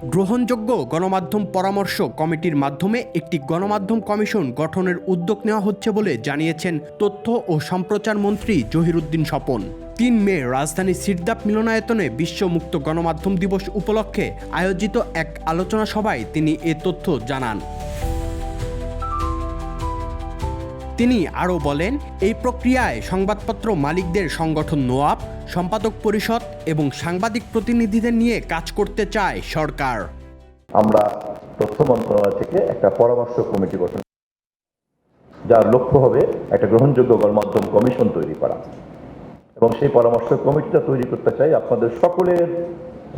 গ্রহণযোগ্য গণমাধ্যম পরামর্শ কমিটির মাধ্যমে একটি গণমাধ্যম কমিশন গঠনের উদ্যোগ নেওয়া হচ্ছে বলে জানিয়েছেন তথ্য ও সম্প্রচার মন্ত্রী জহিরুদ্দিন স্বপন। ৩ মে রাজধানীর সিরদাপ মিলনায়তনে বিশ্ব মুক্ত গণমাধ্যম দিবস উপলক্ষে আয়োজিত এক আলোচনা সভায় তিনি এ তথ্য জানান। তিনি আরও বলেন, এই প্রক্রিয়ায় সংবাদপত্র মালিকদের সংগঠন নোয়াব, সম্পাদক পরিষদ এবং সাংবাদিক প্রতিনিধিদের নিয়ে কাজ করতে চায় সরকার। আমরা তথ্য মন্ত্রণালয় থেকে একটা পরামর্শ কমিটি গঠন, যার লক্ষ্য হবে একটা গ্রহণযোগ্য গণমাধ্যম কমিশন তৈরি করা, এবং সেই পরামর্শ কমিটিটা তৈরি করতে চাই আপনাদের সকলের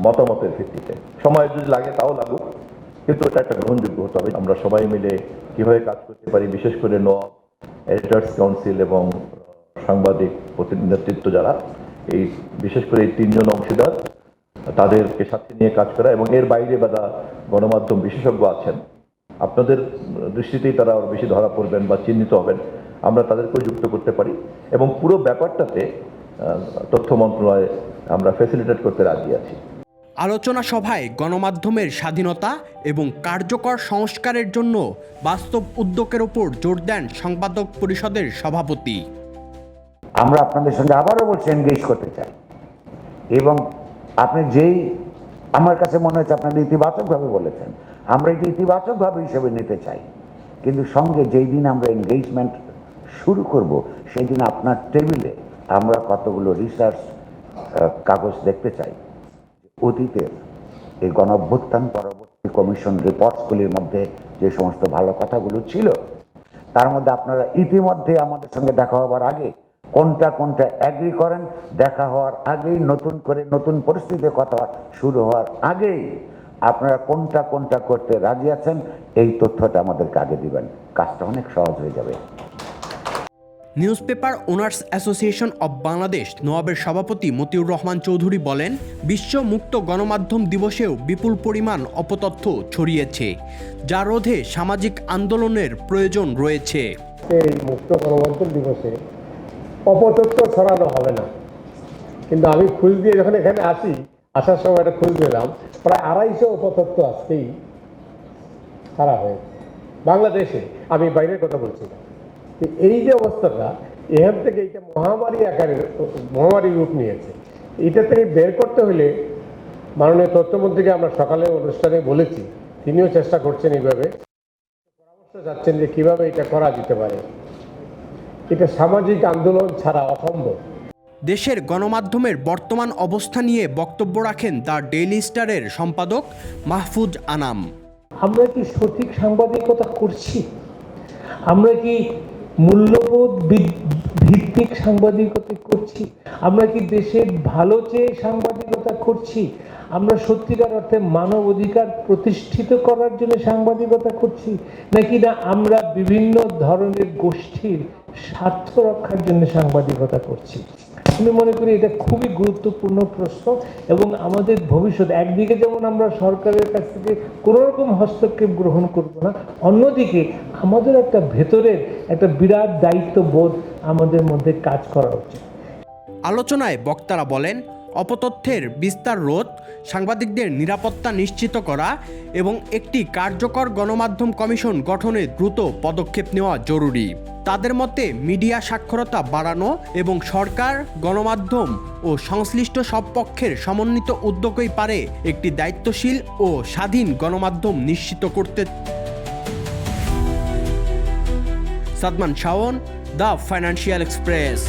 মতামতের ভিত্তিতে। সময় যদি লাগে তাও লাগুক, কিন্তু এটা একটা গ্রহণযোগ্য হতে হবে। আমরা সবাই মিলে কিভাবে কাজ করতে পারি, বিশেষ করে নোয়াব, এডিটর্স কাউন্সিল এবং সাংবাদিক নেতৃত্ব যারা, এই বিশেষ করে এই 3 জন অংশীদার, তাদেরকে সাথে নিয়ে কাজ করা, এবং এর বাইরে বাদা গণমাধ্যম বিশেষজ্ঞ আছেন, আপনাদের দৃষ্টিতেই তারা আরো বেশি ধরা পড়বেন বা চিহ্নিত হবেন, আমরা তাদেরকেও যুক্ত করতে পারি, এবং পুরো ব্যাপারটাতে তথ্য মন্ত্রণালয়ে আমরা ফ্যাসিলিটেট করতে রাজি আছি। আলোচনা সভায় গণমাধ্যমের স্বাধীনতা এবং কার্যকর সংস্কারের জন্য বাস্তব উদ্যোগের উপর জোর দেন সম্পাদক পরিষদের সভাপতি। আমরা আপনাদের সঙ্গে আবারও বলছি এনগেজ করতে চাই, এবং আপনি যেই আমার কাছে মনে হচ্ছে আপনারা ইতিবাচকভাবে বলেছেন, আমরা এটি ইতিবাচকভাবে হিসেবে নিতে চাই, কিন্তু সঙ্গে যেই দিন আমরা এনগেজমেন্ট শুরু করব সেই দিন আপনার টেবিলে আমরা কতগুলো রিসার্চ কাগজ দেখতে চাই। অতীতের এই গণঅভ্যুত্থান পরবর্তী কমিশন রিপোর্টসগুলির মধ্যে যে সমস্ত ভালো কথাগুলো ছিল, তার মধ্যে আপনারা ইতিমধ্যে আমাদের সঙ্গে দেখা হবার আগে কোনটা অ্যাগ্রি করেন, দেখা হওয়ার আগেই নতুন করে নতুন পরিস্থিতিতে কথা শুরু হওয়ার আগেই আপনারা কোনটা করতে রাজি আছেন, এই তথ্যটা আমাদেরকে আগে দিবেন, কাজটা অনেক সহজ হয়ে যাবে। Newspaper owners association of Bangladesh নোয়াবের সভাপতি মতিউর রহমান চৌধুরী বলেন, বিশ্ব মুক্ত গণমাধ্যম দিবসেও বিপুল পরিমাণ অপতথ্য ছড়িয়েছে, যা রোধে সামাজিক আন্দোলনের প্রয়োজন রয়েছে। এই মুক্ত গণমাধ্যম দিবসে অপতথ্য ছড়ানো হবে না, কিন্তু আমি খোঁজ দিয়ে যখন এখানে আসার সময় একটা খোঁজ দিলাম, প্রায় 250 অপতথ্য আজকেই ছাড়া হয়েছে বাংলাদেশে। আমি বাইরের কথা বলছি না। এই যে অবস্থাটা, এখান থেকে এটা মহামারী রূপ নিয়েছে, এটা থেকে বের করতে হলে মাননীয় তথ্যমন্ত্রীকে আমরা সকালে অনুষ্ঠানে বলেছি, তিনিও চেষ্টা করছেন এইভাবে, পরামর্শ যাচ্ছেন যে কিভাবে এটা করা যেতে পারে। এটা সামাজিক আন্দোলন ছাড়া অসম্ভব। দেশের গণমাধ্যমের বর্তমান অবস্থা নিয়ে বক্তব্য রাখেন দ্য ডেইলি স্টারের সম্পাদক মাহফুজ আনাম। আমরা কি সঠিক সাংবাদিকতা করছি? আমরা কি মূল্যবোধ ভিত্তিক সাংবাদিকতা করছি? আমরা কি দেশের ভালো চেয়ে সাংবাদিকতা করছি? আমরা সত্যিকার অর্থে মানব অধিকার প্রতিষ্ঠিত করার জন্য সাংবাদিকতা করছি, নাকি না আমরা বিভিন্ন ধরনের গোষ্ঠীর স্বার্থ রক্ষার জন্য সাংবাদিকতা করছি? আমি মনে করি এটা খুবই গুরুত্বপূর্ণ প্রশ্ন, এবং আমাদের ভবিষ্যৎ, একদিকে যেমন আমরা সরকারের কাছ থেকে কোনো রকম হস্তক্ষেপ গ্রহণ করব না, অন্যদিকে আমাদের একটা ভেতরের একটা বিরাট দায়িত্ববোধ আমাদের মধ্যে কাজ করা উচিত। আলোচনায় বক্তারা বলেন, অপতথ্যের বিস্তার রোধ, সাংবাদিকদের নিরাপত্তা নিশ্চিত করা এবং একটি কার্যকর গণমাধ্যম কমিশন গঠনে দ্রুত পদক্ষেপ নেওয়া জরুরি। তাদের মতে মিডিয়া সাক্ষরতা বাড়ানো এবং সরকার, গণমাধ্যম ও সংশ্লিষ্ট সব পক্ষের সমন্বিত উদ্যোগই পারে একটি দায়িত্বশীল ও স্বাধীন গণমাধ্যম নিশ্চিত করতে। Sadman Shaon, the financial express.